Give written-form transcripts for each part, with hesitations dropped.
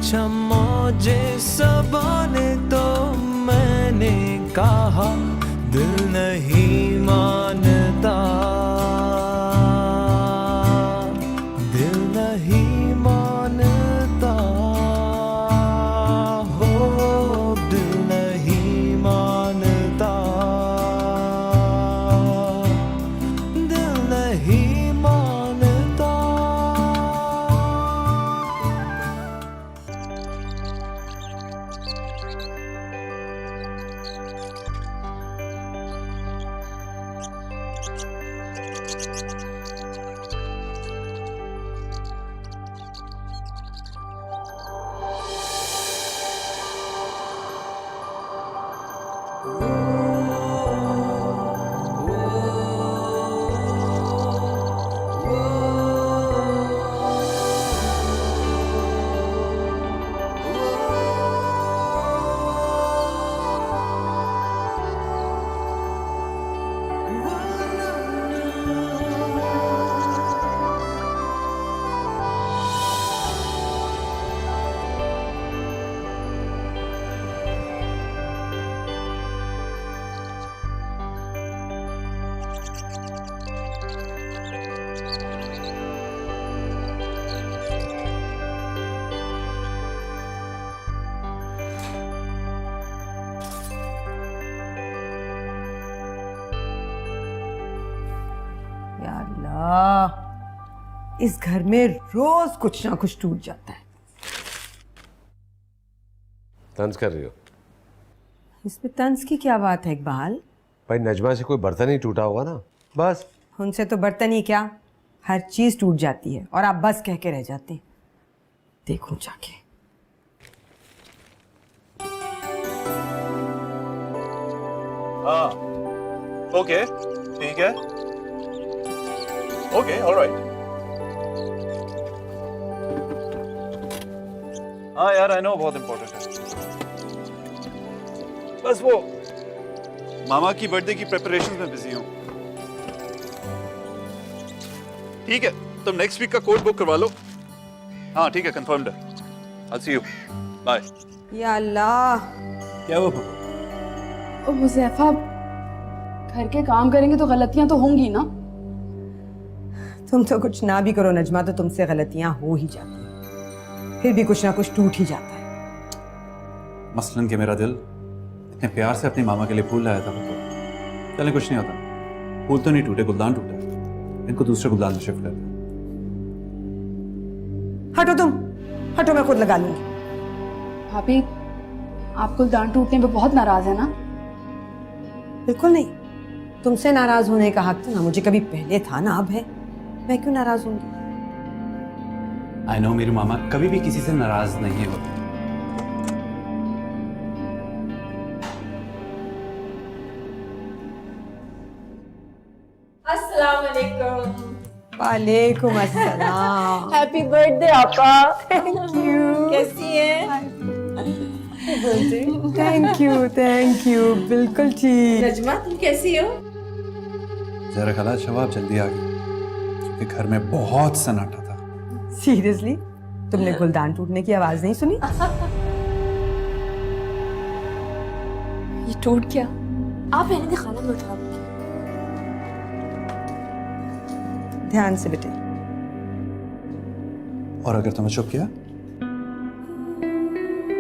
पूछा मुझे सबा ने तो मैंने कहा दिल नहीं मानता, दिल नहीं मानता, हो दिल नहीं मानता, दिल नहीं मानता। या अल्लाह, इस घर में रोज कुछ ना कुछ टूट जाता है। तंज कर रही हो? इसमें तंज की क्या बात है इकबाल? भाई नजमा से कोई बर्तन ही टूटा होगा ना, बस। उनसे तो बर्तन ही क्या, हर चीज टूट जाती है और आप बस कह के रह जाते हैं। देखो जाके। हाँ, ओके, ठीक है, ओके, ऑलराइट। हाँ यार, आई नो, बहुत इम्पोर्टेंट है। बस वो मामा की बर्थडे की प्रिपरेशंस में बिजी हूँ। ठीक है, तुम नेक्स्ट वीक का कोड बुक करवा लो। हाँ ठीक है, कंफर्म्ड है। आई सी यू, बाय। या अल्लाह, क्या हुआ? हुज़ैफा, घर के काम करेंगे तो गलतियां तो होंगी ना। तुम तो कुछ ना भी करो नजमा, तो तुमसे गलतियां हो ही जाती हैं, फिर भी कुछ ना कुछ टूट ही जाता है। मसलन कि मेरा दिल इतने प्यार से अपनी मामा के लिए फूल लाया था, तो चले कुछ नहीं होता। फूल तो नहीं टूटे, गुलदान टूटा। इनको दूसरे गुलदान में शिफ्ट करते। हटो तुम, हटो, मैं खुद लगा लूंगी। भाभी, आप गुलदान टूटने पे बहुत नाराज है ना? बिल्कुल नहीं, तुमसे नाराज होने का हक तो ना मुझे कभी पहले था ना अब है। मैं क्यों नाराज होंगी? आई नो, मेरी मामा कभी भी किसी से नाराज नहीं होती। अस्सलाम वालेकुम। वालेकुम अस्सलाम। हैप्पी बर्थडे आपा। Thank you. कैसी हैं? थैंक यू, बिल्कुल ठीक। नजमा, तुम कैसी हो? जरा खला शवाब जल्दी आ गई, क्योंकि घर में बहुत सन्नाटा था। सीरियसली, तुमने गुलदान टूटने की आवाज नहीं सुनी? ये टूट गया। आप रहने दे, खाना में उठा दूंगी। ध्यान से बेटे। और अगर तुम्हें चुप किया?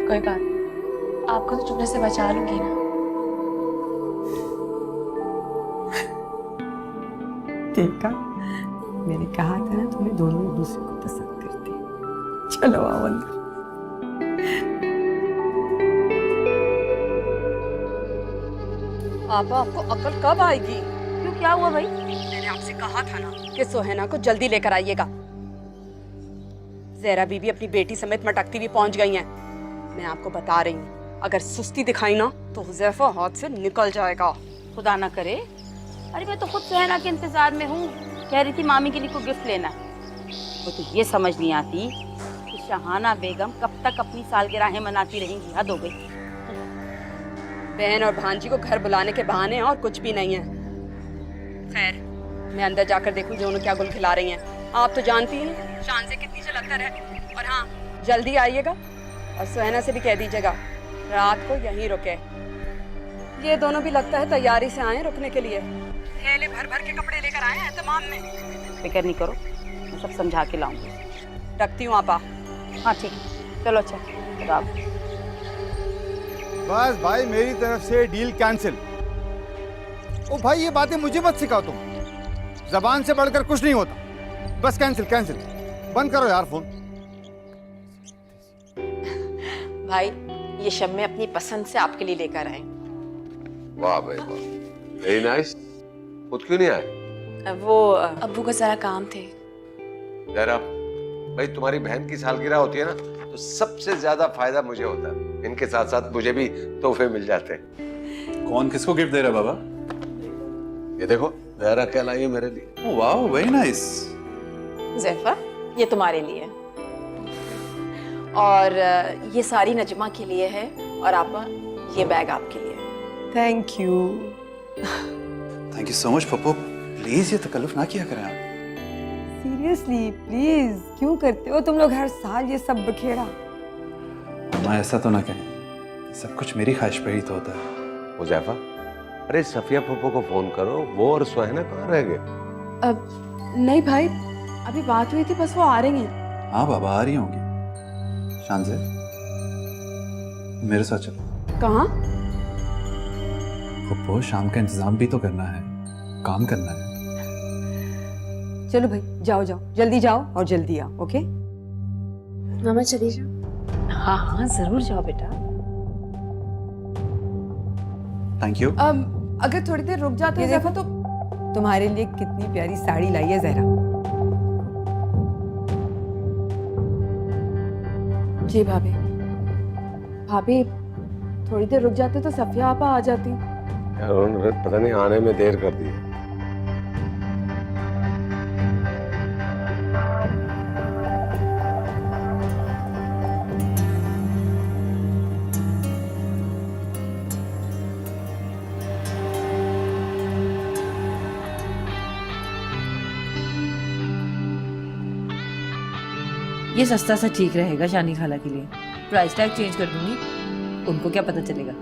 कोई बात नहीं, आपको तो चुपने से बचा लूंगी ना। देखा, मैंने कहा था ना, तुम्हें दोनों एक दूसरे को पसंद करते हैं। चलो आओ अंदर। पापा, आपको अकल कब आएगी? क्यों, क्या हुआ भाई? मैंने आपसे कहा था ना कि सोहेना को जल्दी लेकर आइएगा। ज़हरा बीबी अपनी बेटी समेत मटकती हुई पहुंच गई हैं। मैं आपको बता रही हूँ, अगर सुस्ती दिखाई ना तो हुज़ैफा हाथ से निकल जाएगा। खुदा ना करे। अरे मैं तो खुद सोहेना के इंतजार में हूँ, कह रही थी मामी के लिए कोई गिफ्ट लेना है। वो तो ये समझ नहीं आती कि शहाना बेगम कब तक अपनी सालगिराहें मनाती रहेंगी। हद हो गई। बहन और भांजी को घर बुलाने के बहाने और कुछ भी नहीं है। खैर, मैं अंदर जाकर देखूं जो उन्हें क्या गुल खिला रही हैं। आप तो जानती हैं शान से कितनी जलंधर है। और हाँ, जल्दी आइएगा, और सुहाना से भी कह दीजिएगा रात को यहीं रुके। ये दोनों भी लगता है तैयारी से आए रुकने के लिए। थैले भर भर के कपड़े लेकर आए हैं तमाम में। फिक्र नहीं करो, मैं सब समझा के लाऊंगी। रखती हूँ आपा। हाँ ठीक है, चलो अच्छा रात। बस भाई मेरी तरफ से डील कैंसिल। ओ भाई ये बातें मुझे मत सिखाओ तुम, जबान से बढ़कर कुछ नहीं होता। बस कैंसिल कैंसिल, बंद करो यार फोन। भाई ये शम्मे अपनी पसंद से आपके लिए लेकर आए। वाह भाई वाह, वेरी नाइस। खुद क्यों नहीं आए? वो अब्बू का जरा काम थे। जरा भाई, तुम्हारी बहन की सालगिरह होती है ना, तो सबसे ज्यादा फायदा मुझे होता है। इनके साथ साथ मुझे भी तोहफे मिल जाते हैं। कौन किसको गिफ्ट दे रहा है बाबा? ये देखो, जहरा क्या लाई है मेरे लिए। ओह वाह, वेरी नाइस। ज़ैफ़ा ये तुम्हारे लिए और ये सारी नजमा के लिए है, और आपा ये बैग आपके लिए। Thank you. Thank you so much Pappu. Please ये तकल्लुफ ना किया करें आप। सीरियसली प्लीज, क्यों करते हो तुम लोग हर साल ये सब बखेड़ा? मैं ऐसा तो ना कहें, सब कुछ मेरी ख्वाहिश पे ही तो होता है। हुज़ैफा, अरे सफिया फूफो को फोन करो, वो और सुहाना कहाँ रह गए? अब नहीं भाई, अभी बात हुई थी, बस वो आ रही हैं। हाँ बाबा आ रही होंगी। शान से मेरे साथ चलो। कहाँ? पप्पू शाम का इंतजाम भी तो करना है, काम करना है। चलो भाई जाओ जाओ, जल्दी जाओ और जल्दी आओ। ओके मामा चली जाओ। हाँ हाँ जरूर जाओ बेटा। Thank you. अगर थोड़ी देर रुक जाते ये हैं देखो तो तुम्हारे लिए कितनी प्यारी साड़ी लाई है जहरा। जी भाभी। भाभी थोड़ी देर रुक जाते तो सफिया आपा आ जाती। यार उन्होंने पता नहीं आने में देर कर दी है। ये सस्ता सा ठीक रहेगा शानी खाला के लिए। प्राइस टैग चेंज कर दूंगी, उनको क्या पता चलेगा।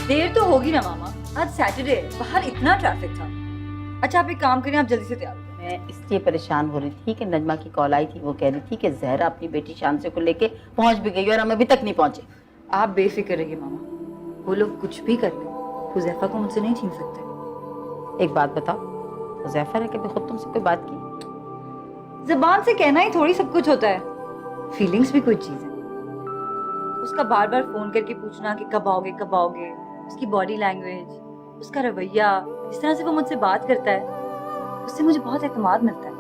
देर तो होगी ना मामा, आज सैटरडे है, बाहर इतना ट्रैफिक था। अच्छा आप एक काम करें, आप जल्दी से तैयार हो। मैं इसलिए परेशान हो रही थी कि नजमा की कॉल आई थी, वो कह रही थी कि जहरा अपनी बेटी शानसे को लेके पहुंच भी गई और हम अभी तक नहीं पहुंचे। आप बेफिक्र रहिए मामा, वो लोग कुछ भी कर लें, हुज़ैफा को मुझसे नहीं छीन सकते। एक बात बताओ, हुज़ैफा ने कभी खुद तुमसे कोई बात की? जबान से कहना ही थोड़ी सब कुछ होता है, फीलिंग्स भी कोई चीज है। उसका बार बार फोन करके पूछना कि कब आओगे कब आओगे, उसकी बॉडी लैंग्वेज, उसका रवैया, जिस तरह से वो मुझसे बात करता है, उससे मुझे बहुत एतमाद मिलता है।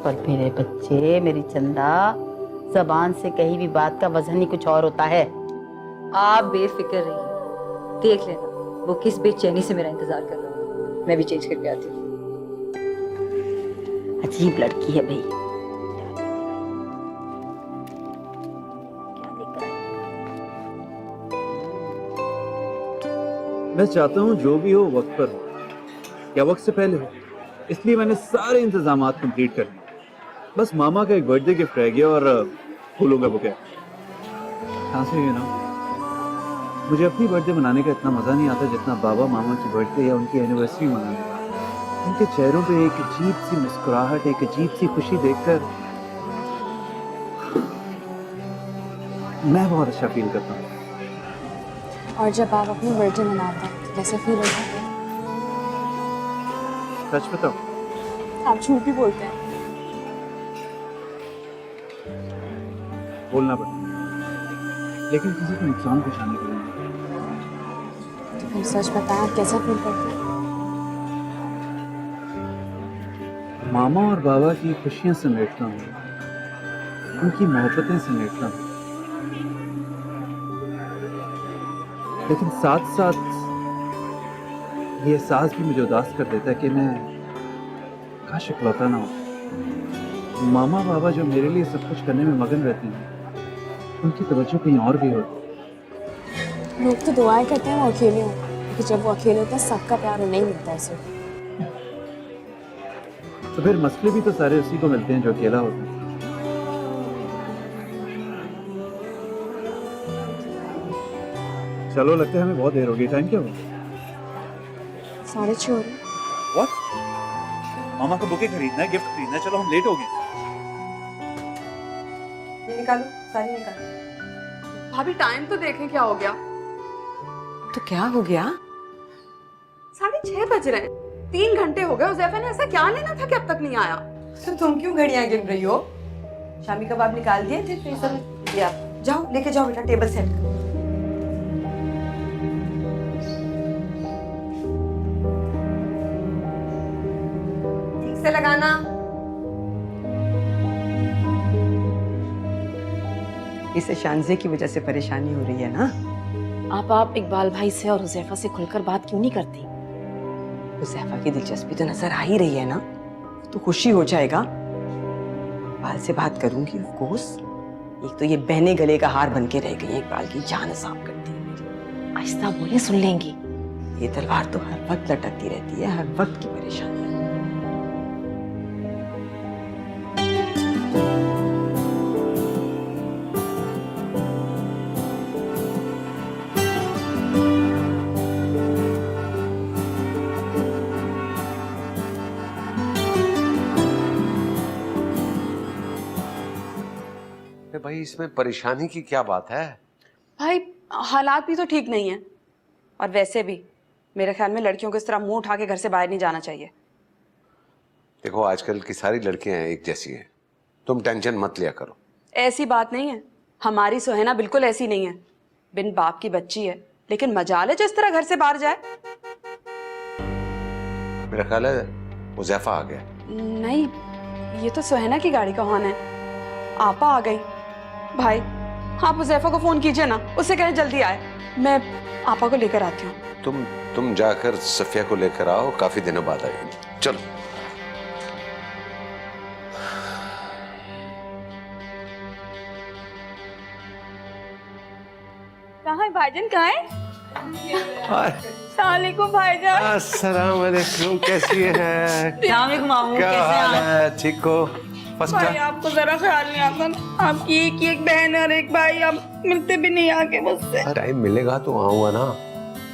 पर मेरे बच्चे, मेरी चंदा, जबान से कहीं भी बात का वजन ही कुछ और होता है। आप बेफिक्र रहिए, देख लेना वो किस बेचैनी से मेरा इंतजार कर रहा है। मैं भी चेंज करके आती हूँ। अजीब लड़की है भाई। मैं चाहता हूँ जो भी हो वक्त पर हो, या वक्त से पहले हो, इसलिए मैंने सारे इंतजामात कंप्लीट कर लिए। बस मामा का एक बर्थडे गिफ्ट रह गया और फूलों का बुके। सांसे ये ना, मुझे अपनी बर्थडे मनाने का इतना मजा नहीं आता जितना बाबा मामा की बर्थडे या उनकी एनिवर्सरी मनाने का। उनके चेहरों पे एक अजीब सी मुस्कुराहट, एक अजीब सी खुशी देखकर मैं बहुत अच्छा फील करता हूँ। और जब आप अपनी बर्थडे मनाते हैं तो कैसे फील होता है? सच बताओ, आप झूठ भी बोलते हैं। बोलना पड़ता है, लेकिन किसी को नुकसान पहुंचाने के लिए नहीं। तुम सच बताया कैसा फील करते हो? मामा और बाबा की खुशियां समेटता हूँ, उनकी मोहब्बतें समेटता हूँ, लेकिन साथ साथ ये एहसास भी मुझे उदास कर देता है कि मैं काश इकलौता ना हो। मामा बाबा जो मेरे लिए सब कुछ करने में मगन रहते हैं, उनकी तवज्जो कहीं और भी होती। लोग तो दुआएं करते हैं वो अकेले हों, क्योंकि जब वो अकेले होते हैं सबका प्यार उन्हें ही मिलता है सिर्फ। तो फिर मसले भी तो सारे उसी को मिलते हैं जो अकेला होता है। चलो, लगता है हमें बहुत देर हो गई। टाइम क्या हुआ? 6:30 हो रहे हैं। What? मामा को बुके खरीदना है, गिफ्ट खरीदना है। चलो, हम लेट हो गए। ये निकालो, सारी निकालो। भाभी टाइम तो देखें क्या हो गया। तो क्या हो गया? 6:30 बज रहे हैं। 3 घंटे हो गए। हुज़ैफा ने ऐसा क्या लेना था कि अब तक नहीं आया? तो तुम क्यों घड़ियां गिन रही हो? शामी कबाब निकाल दिए थे फ्रीजर में, दिया। जाओ लेके जाओ बेटा, टेबल सेट करो। ठीक से लगाना। इसे शानजे की वजह से परेशानी हो रही है ना? आप इकबाल भाई से और हुज़ैफा से खुलकर बात क्यों नहीं करती? हुज़ैफा की दिलचस्पी तो नजर आ ही रही है ना, तो खुशी हो जाएगा। इकबाल से बात करूंगी ऑफ कोर्स। एक तो ये बहने गले का हार बन के रह गई है, इकबाल की जान साफ करती है मेरी। आहिस्ता बोले, सुन लेंगी। ये तलवार तो हर वक्त लटकती रहती है, हर वक्त की परेशानी। भाई इसमें परेशानी की क्या बात है? भाई हालात भी तो ठीक नहीं है, और वैसे भी मेरे ख्याल में लड़कियों को इस तरह मुंह उठा के घर से बाहर नहीं जाना चाहिए। देखो, आजकल की सारी लड़कियां एक जैसी हैं, तुम टेंशन मत लिया करो। ऐसी बात नहीं है, हमारी सुहैना बिल्कुल ऐसी नहीं है। बिन बाप की बच्ची है, लेकिन मजाल है जिस तरह घर से बाहर जाए। मेरा ख्याल है हुज़ैफा आ गया। नहीं, ये तो सुहैना की गाड़ी का हॉर्न है। आपा आ गई। भाई आप हुज़ैफा को फोन कीजिए ना, उससे कहें जल्दी आए। मैं आपा को लेकर आती हूँ। तुम जाकर सफिया को लेकर आओ, काफी दिनों बाद आएगी। चलो। कहाँ है भाईजान, कहाँ है? सलामुअलैकुम भाईजान। अस्सलाम वालेकुम, कैसी है? सलामुअलैकुम मामू, क्या कैसे हाल हैं आप? है? ठीक हो? भाई आपको जरा ख्याल नहीं आता ना, आपकी एक बहन और एक भाई, आप मिलते भी नहीं आके मुझसे। टाइम मिलेगा तो आऊंगा ना,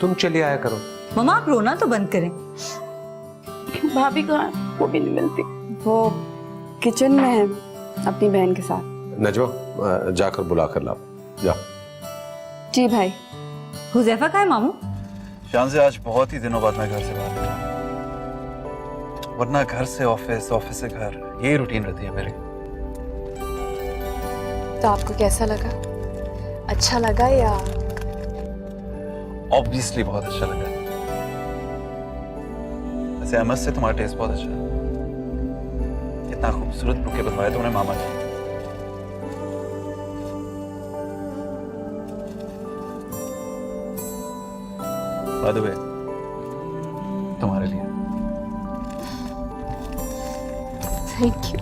तुम चली आया करो। मम्मा आप रोना तो बंद करें। भाभी कहाँ है? वो भी नहीं मिलती। वो किचन में है अपनी बहन के साथ। नजमा, जाकर बुला कर लाओ, जाओ। जी भाई। हुज़ैफा कहाँ है मामू? शान से आज बहुत ही दिनों बाद मैं घर से बाहर निकला, वरना घर से ऑफिस, ऑफिस से घर, यही रूटीन रहती है मेरी। तो आपको कैसा लगा? अच्छा लगा या? ऑब्वियसली बहुत अच्छा लगा। वैसे अहमद से तुम्हारा टेस्ट बहुत अच्छा है। कितना खूबसूरत बुके बनवाए तुमने मामा जी। बाय द वे, तुम्हारे लिए। Thank you.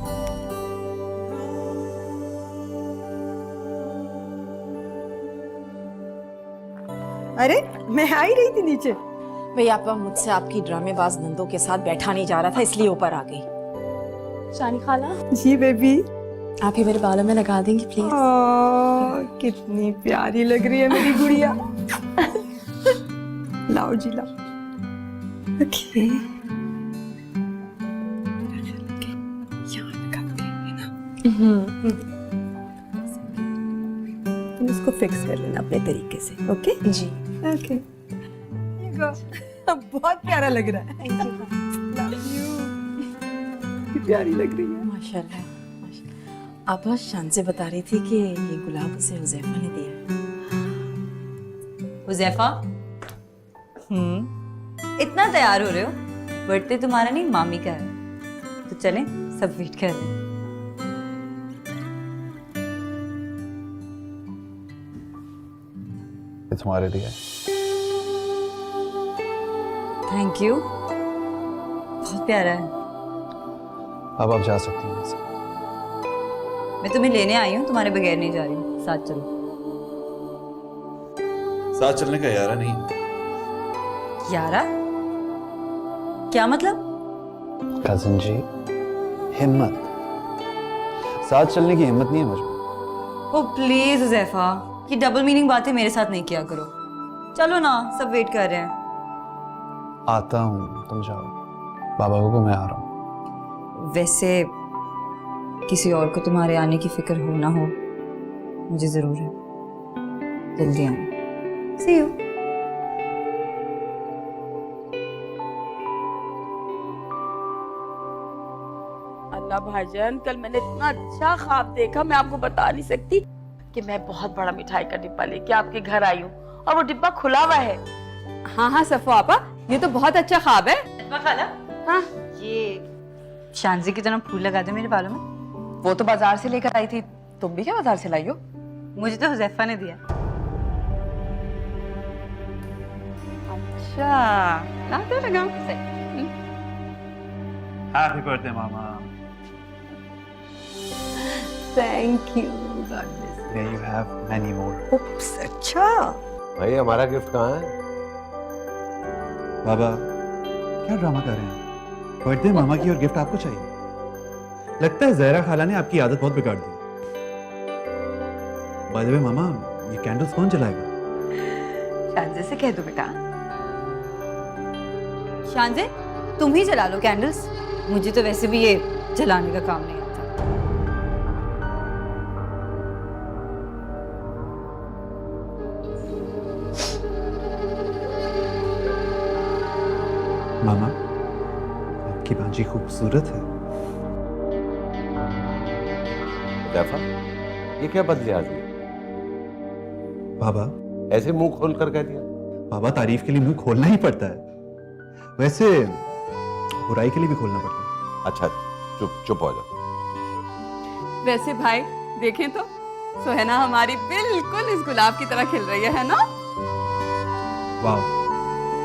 अरे मैं आ ही रही थी नीचे। भैया आपा मुझसे आपकी ड्रामेबाज नंदों के साथ बैठा नहीं जा रहा था, इसलिए ऊपर आ गई। शानी खाला, जी बेबी। आप ही मेरे बालों में लगा देंगी प्लीज? कितनी प्यारी लग रही है मेरी गुड़िया। लाओ जी लाओ। ओके। तुम इसको फिक्स कर लेना अपने तरीके से, ओके? जी। ओके। बहुत प्यारा लग रहा है। प्यारी लग रही है। माशाल्लाह, माशाल्लाह। आपा शान से बता रही थी कि ये गुलाब उसे हुज़ैफा ने दिया। हुज़ैफा इतना तैयार हो रहे हो? बर्थडे तुम्हारा नहीं, मामी का है। तो चलें, सब वेट कर रहे हैं। ये तुम्हारे लिए। थैंक यू, बहुत प्यारा है। अब आप जा सकती हैं यहाँ से। मैं तुम्हें लेने आई हूँ, तुम्हारे बगैर नहीं जा रही हूँ। साथ चलो। साथ चलने का यारा नहीं। यारा? क्या मतलब? कजिन जी, हिम्मत। साथ चलने की हिम्मत नहीं है मुझ में। ओ प्लीज हुज़ैफा, ये डबल मीनिंग बातें मेरे साथ नहीं किया करो। चलो ना, सब वेट कर रहे हैं। आता हूँ, तुम जाओ। बाबा को मैं आ रहा हूँ। वैसे किसी और को तुम्हारे आने की फिक्र हो ना हो, मुझे जरूर है। जल्दी आना। See you. अल्लाह भाईजान, कल मैंने इतना अच्छा ख्वाब देखा, मैं आपको बता नहीं सकती कि मैं बहुत बड़ा मिठाई का डिब्बा लेके आपके घर आई हूँ और वो डिब्बा खुला हुआ है। हाँ हाँ सफो आपा, ये तो बहुत अच्छा ख्वाब है। खाला, हाँ, ये शानजी की तरह फूल लगा दे मेरे बालों में। वो तो बाजार से लेकर आई थी, तुम भी क्या बाजार से लाई हो? मुझे तो हुज़ैफा ने दिया। अच्छा, लाते लगा। Happy birthday mama. Thank you. May you have many more. उप्स, अच्छा। भाई हमारा गिफ्ट कहाँ है? बाबा, क्या ड्रामा कर रहे हैं? बर्थडे मामा की और गिफ्ट आपको चाहिए। लगता है जहरा खाला ने आपकी आदत बहुत बिगाड़ दी। बाय द वे मामा, ये कैंडल्स कौन जलाएगा? शानजे से कह दो बेटा। शानजे, तुम ही जला लो कैंडल्स। मुझे तो वैसे भी ये जलाने का काम नहीं आता। मामा, आपकी भांजी खूबसूरत है। हुज़ैफा, ये क्या बदले आ गई? बाबा, ऐसे मुंह खोल कर कह दिया? बाबा, तारीफ के लिए मुंह खोलना ही पड़ता है। वैसे बुराई के लिए भी खोलना पड़ता है। अच्छा, चुप चुप हो जाओ। वैसे भाई देखें तो सुहेना हमारी बिल्कुल इस गुलाब की तरह खिल रही है ना? वाह,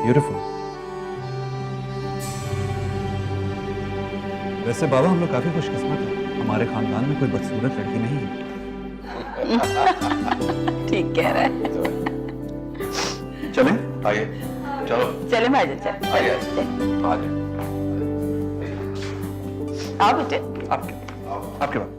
ब्यूटीफुल। वैसे बाबा, हम लोग काफी खुशकिस्मत हैं। हमारे खानदान में कोई बदसूरत लड़की नहीं है। ठीक कह रहे हैं। चलें? आइए, चलो। चले भाईजान, चल। आइए, आइए। आओ बेटे। आपके बाद।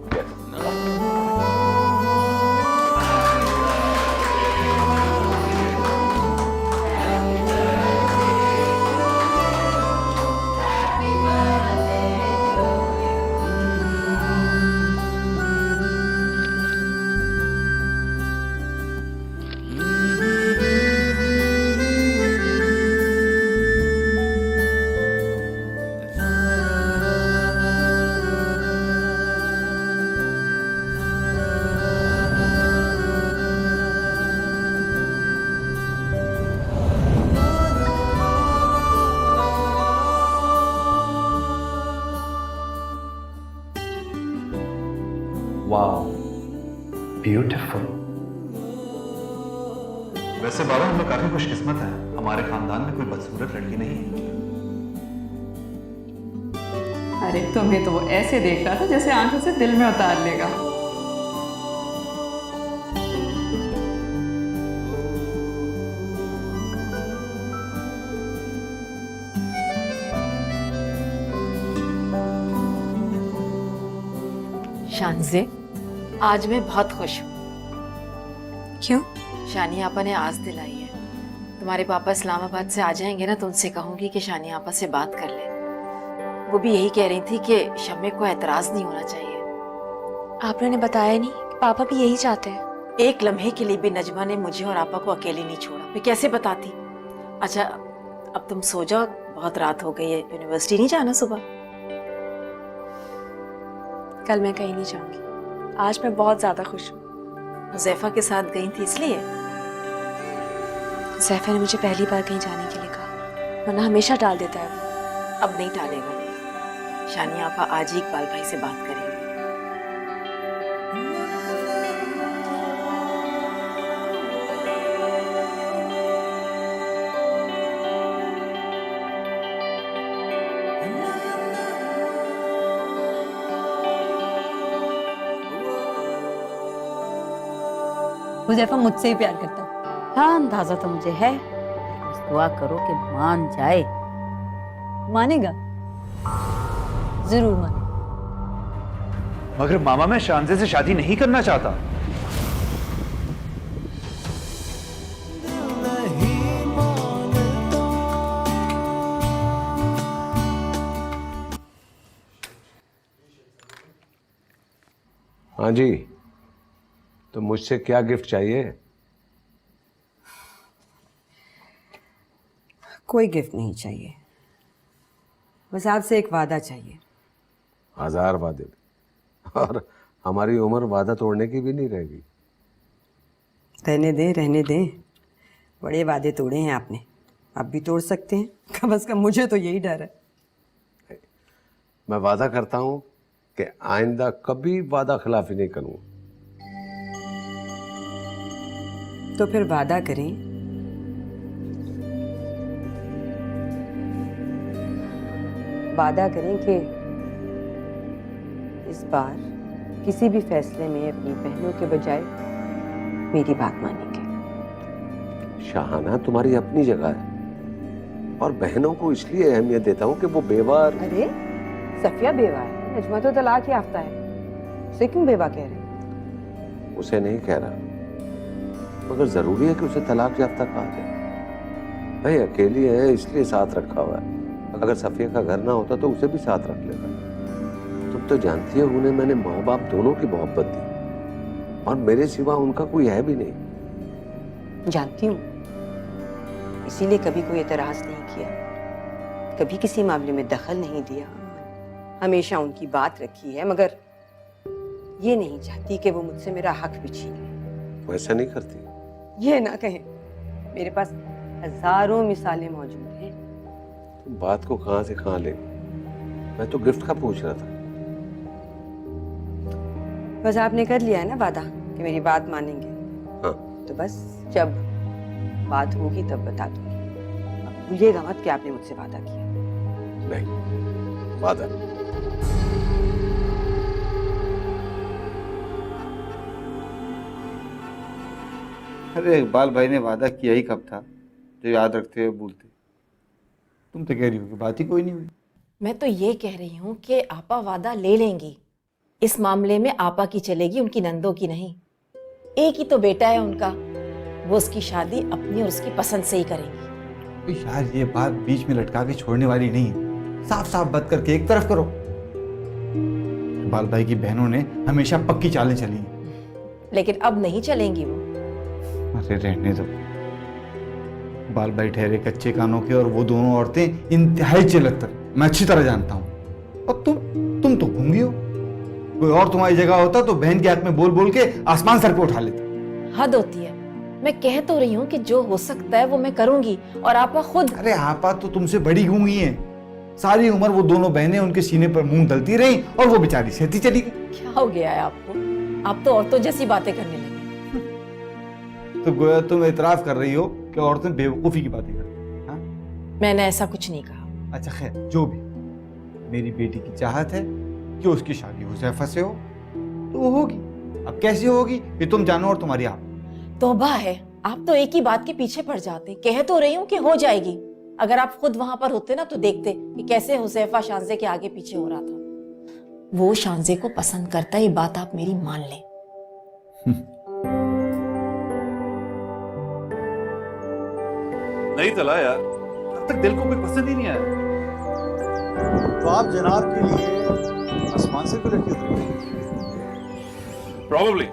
Wow, beautiful. वैसे बाबा, हम लोग काफी खुशकिस्मत हैं। हमारे खानदान में कोई बदसूरत लड़की नहीं है। अरे तुम्हें तो वो ऐसे देख रहा था जैसे आंखों से दिल में उतार लेगा। शानजे, आज मैं बहुत खुश हूँ। क्यों? शानी आपा ने आस दिलाई है। तुम्हारे पापा इस्लामाबाद से आ जाएंगे ना, तो उनसे कहूंगी कि शानी आपा से बात कर ले। वो भी यही कह रही थी कि शम्मे को एतराज नहीं होना चाहिए। आपने ने बताया नहीं कि पापा भी यही चाहते हैं? एक लम्हे के लिए भी नजमा ने मुझे और आपा को अकेले नहीं छोड़ा। मैं कैसे बताती। अच्छा, अब तुम सो जाओ, बहुत रात हो गई है। यूनिवर्सिटी नहीं जाना सुबह? कल मैं कहीं नहीं जाऊंगी। आज मैं बहुत ज्यादा खुश हूँ। हुज़ैफा के साथ गई थी इसलिए? हुज़ैफा ने मुझे पहली बार कहीं जाने के लिए कहा। वरना हमेशा टाल देता है वो। अब नहीं टालेगा। शानी आपा आज ही इकबाल भाई से बात करेंगे। हुज़ैफा मुझसे ही प्यार करता है। हाँ, अंदाजा तो मुझे है। बस दुआ करो कि मान जाए। मानेगा, जरूर मानेगा। मगर मामा मैं शांजे से शादी नहीं करना चाहता। नहीं मानता हाँ जी, तो मुझसे क्या गिफ्ट चाहिए? कोई गिफ्ट नहीं चाहिए, बस आपसे एक वादा चाहिए। 1000 वादे, और हमारी उम्र वादा तोड़ने की भी नहीं रहेगी। रहने दें। बड़े वादे तोड़े हैं आपने, आप भी तोड़ सकते हैं। कम से कम मुझे तो यही डर है। मैं वादा करता हूं कि आइंदा कभी वादा खिलाफी नहीं करूंगा। तो फिर वादा करें, कि इस बार किसी भी फैसले में अपनी बहनों के बजाय मेरी बात मानेंगे। शाहाना तुम्हारी अपनी जगह है, और बहनों को इसलिए अहमियत देता हूं कि वो बेवा। अरे सफिया बेवा है, नजमा तो तलाक याफ्ता है, उसे क्यों बेवा कह रहे हैं? उसे नहीं कह रहा, मगर जरूरी है कि उसे तलाक याफ्ता कहा जाए। भाई अकेली है इसलिए साथ रखा हुआ है, अगर सफिया का घर ना होता तो उसे भी साथ रख लेता। तुम तो जानती हो उन्हें मैंने माँ बाप दोनों की मोहब्बत दी, और मेरे सिवा उनका कोई है भी नहीं। जानती हूँ, इसीलिए कभी कोई एतराज नहीं किया, कभी किसी मामले में दखल नहीं दिया, हमेशा उनकी बात रखी है। मगर ये नहीं चाहती कि वो मुझसे मेरा हक भी छीने। वो ऐसा नहीं करती। ये ना कहें, मेरे पास हजारों मिसालें मौजूद हैं। तुम बात को कहां से कहां ले, मैं तो गिफ्ट का पूछ रहा था। बस आपने कर लिया है ना वादा कि मेरी बात मानेंगे। हाँ। तो बस जब बात होगी तब बता दूंगी। अब भूलिएगा मत कि आपने मुझसे वादा किया। नहीं, वादा। अरे इकबाल भाई ने वादा किया ही कब था जो याद रखते हुए भूलते। तुम तो कह रही हो कि बात ही कोई नहीं हुई। मैं तो ये कह रही हूँ कि आपा वादा ले लेंगी। इस मामले में आपा की चलेगी, उनकी नंदों की नहीं। एक ही तो बेटा है उनका, वो उसकी शादी अपनी और उसकी पसंद से ही करेंगी। तो यार ये बात बीच में लटका के छोड़ने वाली नहीं है, साफ साफ बात करके एक तरफ करो। इकबाल भाई की बहनों ने हमेशा पक्की चालें चली हैं। लेकिन अब नहीं चलेंगी वो। अरे रहने दो, बाल भाई ठहरे कच्चे कानों के, और वो दोनों औरतें इंतहाई चिल्लतर, मैं अच्छी तरह जानता हूँ। और तुम तो गूंगी हो। कोई और तुम्हारी जगह होता तो बहन के हाथ में बोल बोल के आसमान सर पे उठा लेता। हद होती है। मैं कह तो रही हूँ कि जो हो सकता है वो मैं करूंगी, और आपा खुद। अरे आपा तो तुमसे बड़ी गूंगी है। सारी उम्र वो दोनों बहनें उनके सीने पर मुंह दलती रही, और वो बेचारी सहती चली गई। क्या हो गया है आपको? आप तो औरतों जैसी बातें करने लगे। तो गोया तुम एतराफ कर रही हो कि औरतें बेवकूफी की बातें करती हैं। हाँ? मैंने ऐसा कुछ नहीं कहा। अच्छा खैर, जो भी, मेरी बेटी की चाहत है कि उसकी शादी हुज़ैफा से हो, तो वो होगी। अब कैसे होगी ये तुम जानो और तुम्हारी आप। तौबा है, आप तो एक ही बात के पीछे पड़ जाते। कह तो रही हूँ कि हो जाएगी। अगर आप खुद वहां पर होते ना तो देखते कि कैसे हुज़ैफा शांजे के आगे पीछे हो रहा था। वो शांजे को पसंद करता है, ये बात आप मेरी मान लें। नहीं चला यार, अब तक दिल को कोई पसंद ही नहीं आया। तो आप जनाब के लिए आसमान से कोई लड़की उतरी? Probably.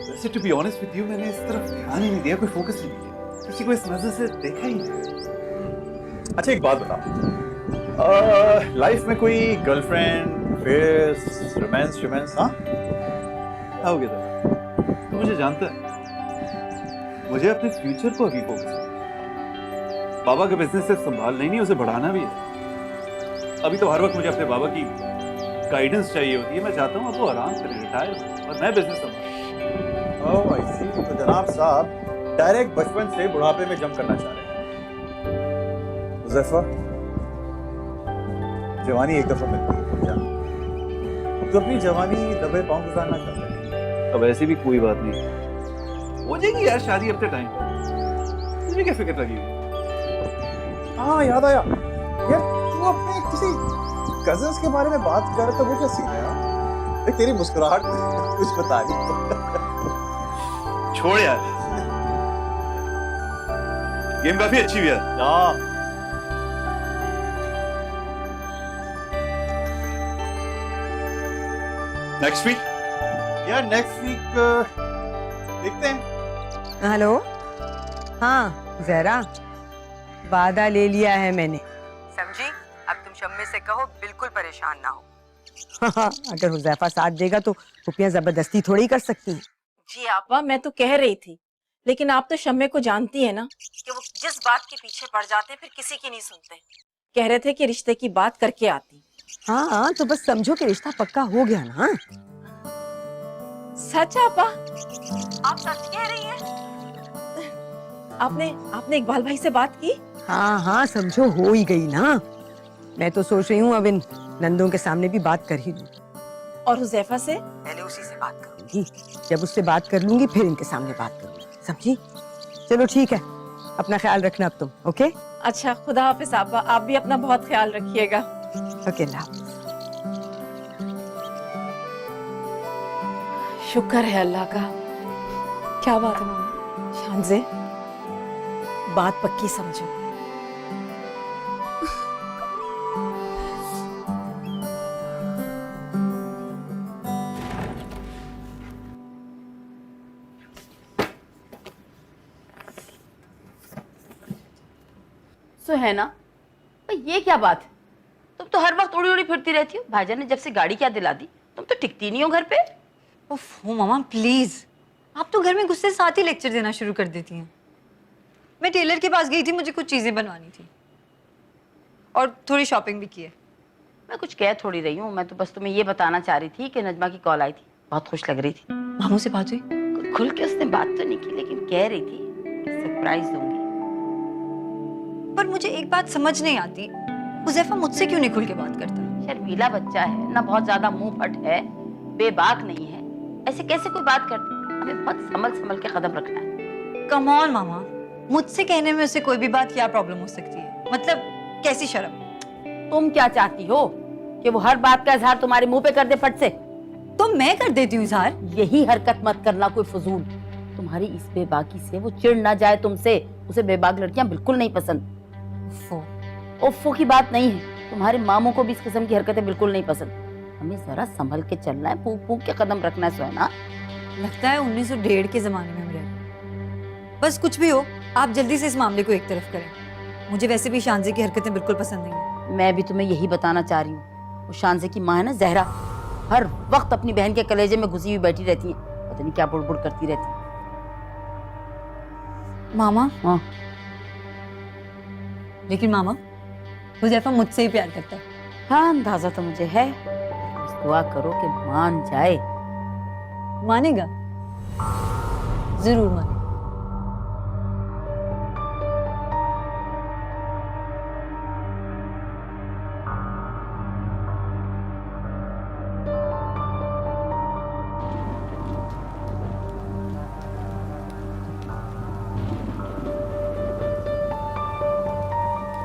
वैसे to be honest with you, मैंने इस तरफ ध्यान ही नहीं दिया, कोई फोकस नहीं किया, किसी को इस नजर से देखा ही नहीं। अच्छा एक बात बताओ, लाइफ में कोई गर्लफ्रेंड, अफेयर्स, रोमांस, हाँ? क्या हो गया था? तो मुझे जानता है, मुझे अपने फ्यूचर को अभी फोकस है। बाबा का बिजनेस सिर्फ संभालना ही नहीं, उसे बढ़ाना भी है। अभी तो हर वक्त मुझे अपने बाबा की गाइडेंस चाहिए होती है। मैं चाहता हूँ अब वो आराम करें, रिटायर और मैं बिजनेस संभालूं। ओह आई सी। तो जनाब साहब डायरेक्ट बचपन से बुढ़ापे में जंप करना चाह रहे हैं। हुज़ैफा, जवानी एक दफा मिलती है जान। तो अपनी जवानी दबे पाँव गुजारना चाहते हैं। अब ऐसी भी कोई बात नहीं, हो जाएगी यार शादी अपने टाइम। तुझे क्या फिक्र लगी? हाँ याद आया यार, तू अपने किसी कजन्स के बारे में बात कर रहा था, वो क्या सीन है यार? देख तेरी मुस्कुराहट कुछ बता रही। छोड़ यार, गेम काफी अच्छी हुई है। नेक्स्ट वीक यार नेक्स्ट वीक देखते हैं। हेलो, हाँ जहरा, वादा ले लिया है मैंने, समझी? अब तुम शम्मे से कहो बिल्कुल परेशान ना हो। अगर हुज़ैफा साथ देगा तो खुफिया जबरदस्ती थोड़ी कर सकती हैं। जी आपा, मैं तो कह रही थी, लेकिन आप तो शम्मे को जानती है ना कि वो जिस बात के पीछे पड़ जाते हैं फिर किसी की नहीं सुनते। कह रहे थे कि रिश्ते की बात करके आती। हाँ तो बस समझो कि रिश्ता पक्का हो गया ना। सच आपा? आप सच कह रही हैं? आपने इकबाल भाई से बात की? हाँ हाँ समझो हो ही गई ना। मैं तो सोच रही हूँ अब इन नंदों के सामने भी बात कर ही लूं। और हुज़ैफा से? पहले उसी से बात करूंगी, जब उससे बात कर लूंगी फिर इनके सामने बात करूंगी, समझी? चलो ठीक है, अपना ख्याल रखना अब तुम। ओके? अच्छा, खुदा हाफिज आपा, आप भी अपना बहुत ख्याल रखिएगा। ओके, अल्लाह हाफिज। शुक्र है अल्लाह का। क्या बात है मम्मी? शानज़े, बात पक्की समझो। सुहैना, भाई ये क्या बात है? तुम तो हर वक्त उड़ी उड़ी फिरती रहती हो। भाईजान ने जब से गाड़ी क्या दिला दी, तुम तो टिकती नहीं हो घर पे। ओह मामा प्लीज, आप तो घर में गुस्से से साथ ही लेक्चर देना शुरू कर देती हैं। मैं टेलर के पास गई थी, मुझे कुछ चीजें बनवानी थी और थोड़ी शॉपिंग भी की है। मैं कुछ कह थोड़ी रही हूँ, मैं तो बस तुम्हें ये बताना चाह रही थी कि नजमा की कॉल आई थी, बहुत खुश लग रही थी। मामू से बात हुई? खुल के उसने बात तो नहीं की, लेकिन कह रही थी कि सरप्राइज दूंगी। पर मुझे एक बात समझ नहीं आती, हुज़ैफा मुझसे क्यों नहीं खुल के बात करता? शर्मीला बच्चा है ना, बहुत ज्यादा मुंह फट है, बेबाक नहीं है, ऐसे कैसे कोई बात करती? हमें बहुत संभल संभल के कदम रखना है। कम ऑन मामा, मुझसे कहने में उसे कोई भी बात क्या प्रॉब्लम हो सकती है? मतलब कैसी शर्म? तुम क्या चाहती हो कि वो हर बात का इजहार तुम्हारे मुंह पे कर दे फट से? तो मैं कर देती हूँ इजहार। यही हरकत मत करना कोई फजूल। तुम्हारी इस बेबाकी से वो चिढ़ ना जाए तुमसे। उसे बेबाक लड़कियां बिल्कुल नहीं पसंद। ओफो की बात नहीं है, तुम्हारे मामू को भी इस किस्म की हरकतें बिल्कुल नहीं पसंद। हमें जरा संभल के चलना है, फूक फूक के कदम रखना है। सोना, लगता है 1901 के जमाने में हम रह रहे हैं। बस कुछ भी हो, आप जल्दी से इस मामले को एक तरफ करें। मुझे वैसे भी शानज़े की हरकतें बिल्कुल पसंद नहीं है। मैं भी तुम्हें यही बताना चाह रही हूँ। वो शानज़े की माँ है ना जहरा, हर वक्त अपनी बहन के कलेजे में घुसी हुई बैठी रहती है, पता नहीं क्या बुड़बुड़ करती रहती है। मामा, हाँ, लेकिन मामा हुज़ैफा मुझसे ही प्यार करता है। हाँ अंदाजा तो मुझे है, बस दुआ करो कि मान जाए। मानेगा? जरूर मानेगा।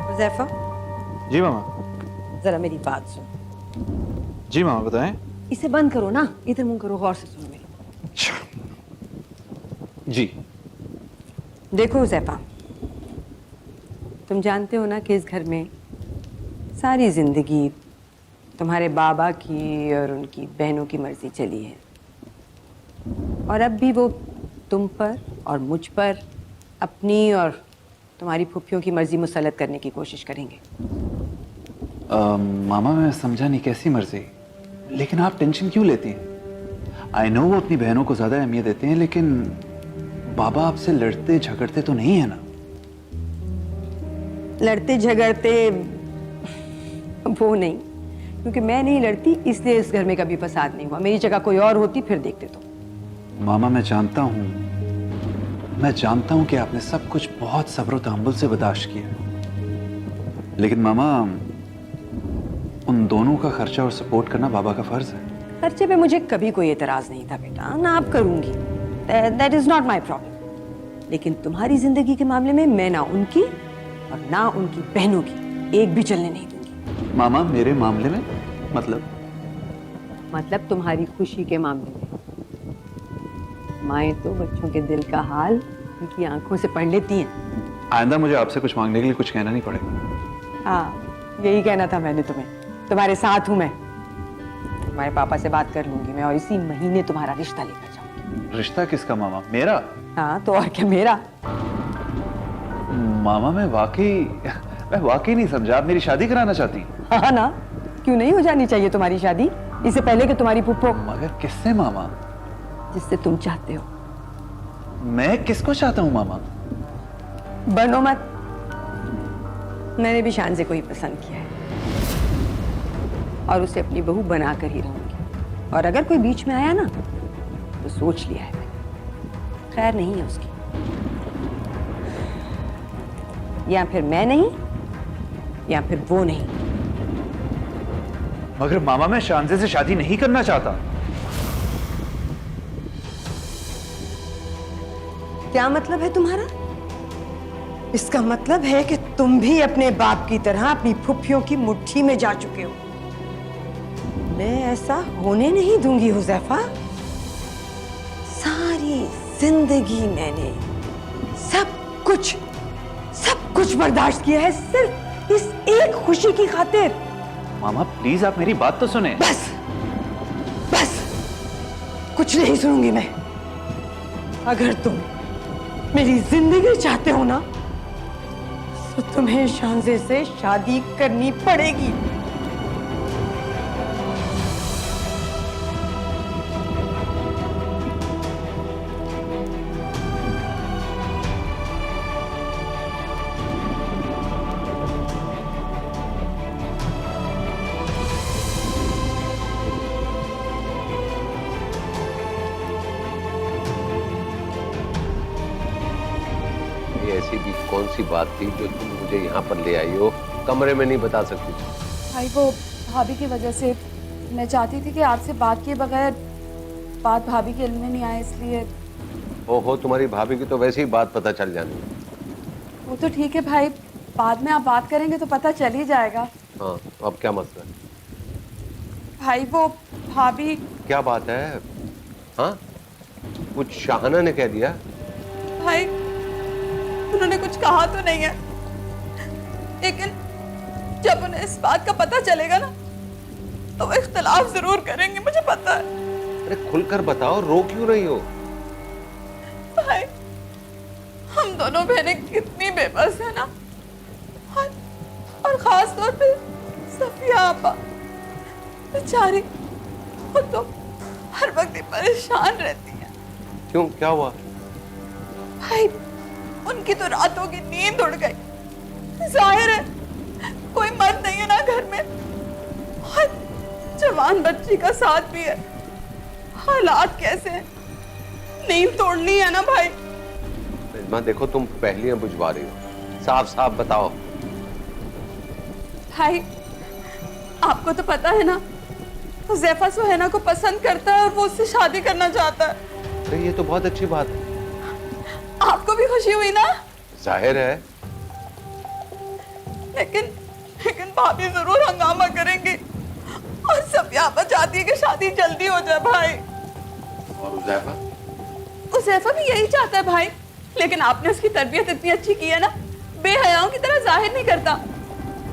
हुज़ैफा, जी मामा। जरा मेरी बात सुन। जी मामा बताएं। इसे बंद करो ना, इधर मुंह करो, गौर से सुनो मेरी। जी। देखो हुज़ैफा, तुम जानते हो ना कि इस घर में सारी जिंदगी तुम्हारे बाबा की और उनकी बहनों की मर्जी चली है, और अब भी वो तुम पर और मुझ पर अपनी और तुम्हारी फुफ्फियों की मर्जी मुसल्लत करने की कोशिश करेंगे। मामा मैं समझा नहीं, कैसी मर्जी? लेकिन आप टेंशन क्यों लेती हैं? आई नो वो अपनी बहनों को ज्यादा अहमियत देते हैं, लेकिन बाबा आपसे लड़ते झगड़ते तो नहीं है ना? लड़ते झगड़ते वो नहीं, क्योंकि मैं नहीं लड़ती इसलिए इस घर में कभी फसाद नहीं हुआ। मेरी जगह कोई और होती फिर देखते तो। मामा मैं जानता हूँ कि आपने सब कुछ बहुत सब्र और तहम्मुल से बर्दाश्त किया, लेकिन मामा उन दोनों का खर्चा और सपोर्ट करना बाबा का फर्ज है। खर्चे पे मुझे कभी कोई एतराज नहीं था बेटा, ना आप करूंगी, that is not my problem. लेकिन तुम्हारी जिंदगी के मामले में मैं ना उनकी और ना उनकी बहनों की एक भी चलने नहीं दूंगी। मामा मेरे मामले में मतलब तुम्हारी खुशी के मामले में। माएँ तो बच्चों के दिल का हाल उनकी आंखों से पढ़ लेती हैं। आइंदा मुझे आपसे कुछ मांगने के लिए कुछ कहना नहीं पड़ेगा। हाँ, यही कहना था मैंने तुम्हें। तुम्हारे साथ हूं मैं। तुम्हारे पापा से बात कर लूंगी मैं और इसी महीने तुम्हारा रिश्ता लेकर जाऊंगी। रिश्ता किसका मामा? मेरा? हाँ तो और क्या, मेरा। मामा मैं वाकई नहीं समझा, आप मेरी शादी कराना चाहती? हाँ ना, क्यों नहीं हो जानी चाहिए तुम्हारी शादी, इससे पहले कि तुम्हारी पुप्पो। मगर किससे मामा? जिससे तुम चाहते हो। मैं किसको चाहता हूँ मामा? बनो मत। मैंने भी शान से कोई पसंद किया है और उसे अपनी बहू बनाकर ही रहूंगी। और अगर कोई बीच में आया ना तो सोच लिया है मैंने, खैर नहीं है उसकी। या फिर मैं नहीं या फिर वो नहीं। मगर मामा मैं शानजे से शादी नहीं करना चाहता। क्या मतलब है तुम्हारा? इसका मतलब है कि तुम भी अपने बाप की तरह अपनी फुफ्फियों की मुट्ठी में जा चुके हो। मैं ऐसा होने नहीं दूंगी हुज़ैफा। सारी जिंदगी मैंने सब कुछ बर्दाश्त किया है सिर्फ इस एक खुशी की खातिर। मामा प्लीज आप मेरी बात तो सुने। बस कुछ नहीं सुनूंगी मैं। अगर तुम मेरी जिंदगी चाहते हो ना तो तुम्हें शानजे से शादी करनी पड़ेगी। ऐसी भी कौन सी बात थी जो तुम मुझे यहाँ पर ले आई हो, कमरे में नहीं बता सकती थी? भाई वो भाभी की वजह से मैं चाहती थी कि आपसे बात किए बगैर बात भाभी के इल्म में नहीं आए, इसलिए। ओहो, तुम्हारी भाभी की तो वैसे ही बात पता चल जानी। वो तो ठीक है भाई, बाद में आप बात करेंगे तो पता चल ही जाएगा। हाँ, अब क्या मसला है? भाई वो भाभी। क्या बात है? हाँ, कुछ शाहाना ने कह दिया? भाई उन्होंने कुछ कहा तो नहीं है, लेकिन जब उन्हें इस बात का पता चलेगा ना तो वो इख्तिलाफ जरूर करेंगे, मुझे पता है। अरे खुलकर बताओ, रो क्यों रही हो? भाई हम दोनों बहनें कितनी बेबस है ना, और खास तौर पे सफिया आपा बेचारी, वो तो हर वक्त ही परेशान रहती है। क्यों, क्या हुआ? भाई उनकी तो रातों की नींद उड़ गई। जाहिर है कोई मर्द नहीं है ना घर में, और जवान बच्ची का साथ भी है। हालात कैसे हैं, नींद तोड़नी है ना भाई। निजमा देखो, तुम पहलियां बुझवा रही हो, साफ साफ बताओ। भाई आपको तो पता है ना, हुज़ैफा सुहैना को पसंद करता है और वो उससे शादी करना चाहता है। अरे ये तो बहुत अच्छी बात है। आपको भी खुशी हुई ना? जाहिर है। लेकिन भाभी जरूर हंगामा करेंगे और सब यहाँ पर चाहती है कि शादी जल्दी हो जाए भाई। और हुज़ैफा? हुज़ैफा भी यही चाहता है भाई, लेकिन आपने उसकी तरबियत इतनी अच्छी की है ना, बेहयाओं की तरह जाहिर नहीं करता।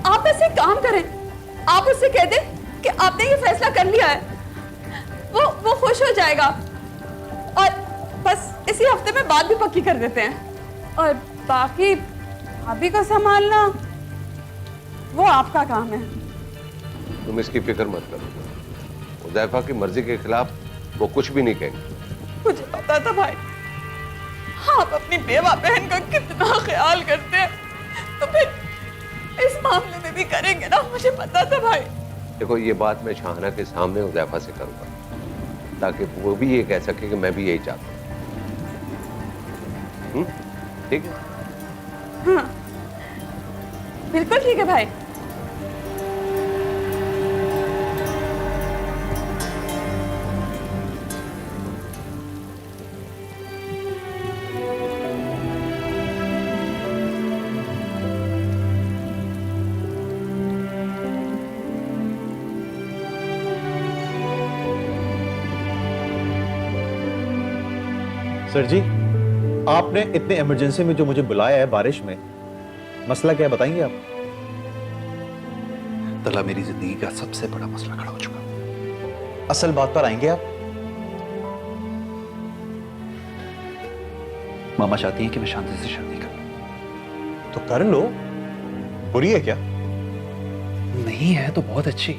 आप ऐसे काम करें, आप उससे कह दें कि आपने ये फैसला कर लिया है, वो खुश हो जाएगा। और बस इसी हफ्ते में बात भी पक्की कर देते हैं, और बाकी भाभी को संभालना वो आपका काम है। तुम इसकी फिक्र मत करो, हुज़ैफा की मर्जी के खिलाफ वो कुछ भी नहीं कहेगी। मुझे पता था भाई, आप अपनी बेवा बहन का कितना ख्याल करते हैं, तो इस मामले में भी करेंगे ना, मुझे पता था भाई। देखो ये बात मैं शाहना के सामने हुज़ैफा से करूंगा, ताकि वो भी ये कह सके कि मैं भी यही चाहता हूँ। ठीक है? हाँ बिल्कुल ठीक है भाई। सर जी, आपने इतने इमरजेंसी में जो मुझे बुलाया है बारिश में, मसला क्या है बताएंगे आप? तला मेरी जिंदगी का सबसे बड़ा मसला खड़ा हो चुका। असल बात पर आएंगे आप? मामा चाहती हैं कि मैं शांति से शादी करूं। तो कर लो, बुरी है क्या? नहीं है तो बहुत अच्छी,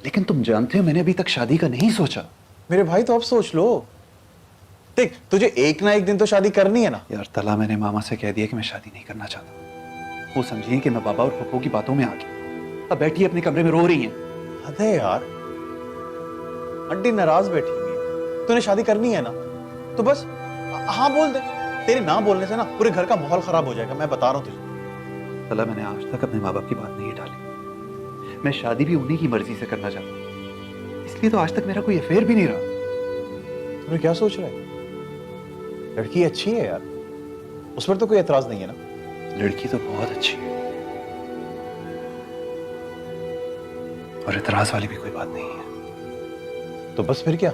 लेकिन तुम जानते हो मैंने अभी तक शादी का नहीं सोचा। मेरे भाई तो अब सोच लो। देख, तुझे एक ना एक दिन तो शादी करनी है ना। यार तला, मैंने मामा से कह दिया कि मैं शादी नहीं करना चाहता। वो समझिए कि मैं बाबा और पप्पू की बातों में आ गया। अब बैठी अपने कमरे में रो रही हैं। हद है यार, आंटी नाराज बैठी हुई है। तूने शादी करनी है ना, तो बस हाँ बोल दे। तेरे ना बोलने से ना पूरे घर का माहौल खराब हो जाएगा, मैं बता रहा हूँ तुझे। तला, मैंने आज तक अपने माँ बाप की बात नहीं टाली। मैं शादी भी उन्हीं की मर्जी से करना चाहता हूँ, इसलिए तो आज तक मेरा कोई अफेयर भी नहीं रहा। तुम्हें क्या सोच रहा है? लड़की अच्छी है यार, उस पर तो कोई एतराज नहीं है ना। लड़की तो बहुत अच्छी है और एतराज वाली भी कोई बात नहीं है। तो बस फिर क्या,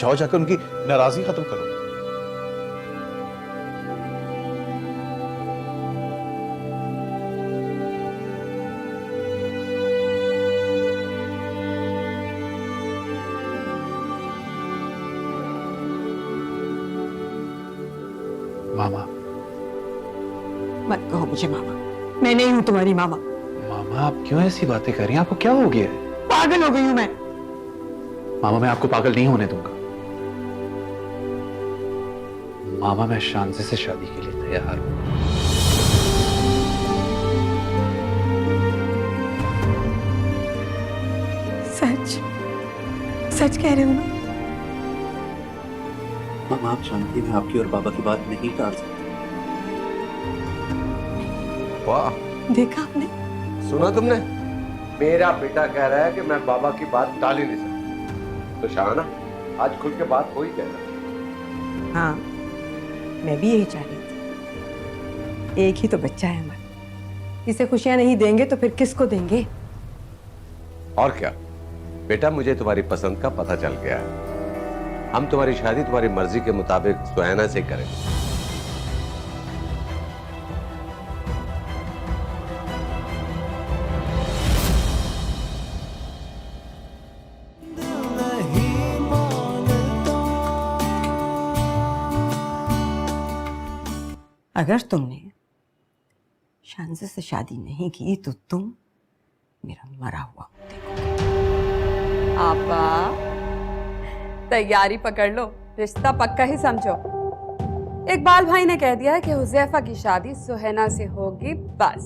जाओ जाकर उनकी नाराजगी खत्म करो। मामा। मत कहो मुझे मामा, मैं नहीं हूं तुम्हारी मामा। मामा, आप क्यों ऐसी बातें कर रही हैं? आपको क्या हो गया है? पागल हो गई हूं मैं। मामा, मैं आपको पागल नहीं होने दूंगा। मामा, मैं शांति से शादी के लिए तैयार हूं। सच सच कह रहे हो ना? मामा, आप शांति में आपकी और बाबा की बात नहीं टाल सकते। वाह, देखा आपने? सुना तुमने? मेरा बेटा कह रहा है कि मैं बाबा की बात टाल ही नहीं सकता। तो शाहना, आज खुल के बात हो ही कहना। हाँ, मैं भी यही चाह रही थी। एक ही तो बच्चा है हमारा, इसे खुशियां नहीं देंगे तो फिर किसको देंगे? और क्या बेटा, मुझे तुम्हारी पसंद का पता चल गया है। हम तुम्हारी शादी तुम्हारी मर्जी के मुताबिक सुहैना से करें। अगर तुमने शांसे से शादी नहीं की तो तुम मेरा मरा हुआ देखोगे। आपा, तैयारी पकड़ लो, रिश्ता पक्का ही समझो। इकबाल भाई ने कह दिया है कि हुज़ैफा की शादी सुहैना से होगी, बस।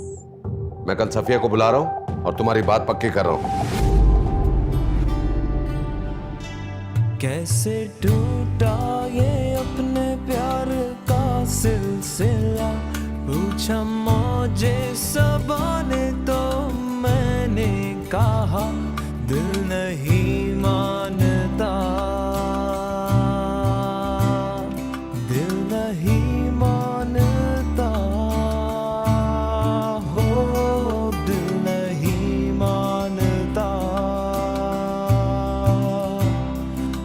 मैं कल सफिया को बुला रहा हूं और तुम्हारी बात पक्की कर रहा हूं। कैसे टूटा ये अपने प्यार का सिलसिला, पूछा मौजे सबा ने तो मैंने कहा दिल नहीं मानता, दिल नहीं मानता, हो दिल नहीं मानता,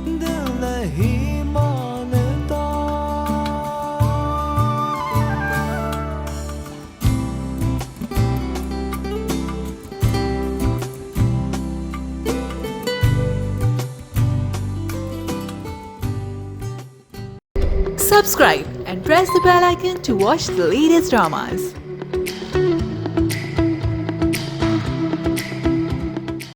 दिल नहीं मानता। Subscribe and press the bell icon to watch the latest dramas.